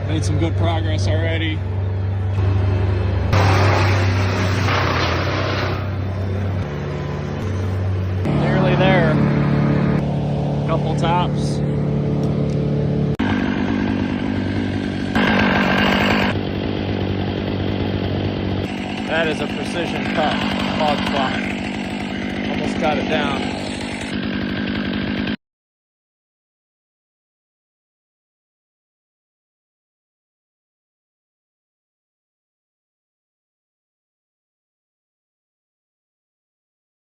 Made some good progress already. Nearly there. Couple tops. That is a precision cut, hog clock. Almost got it down.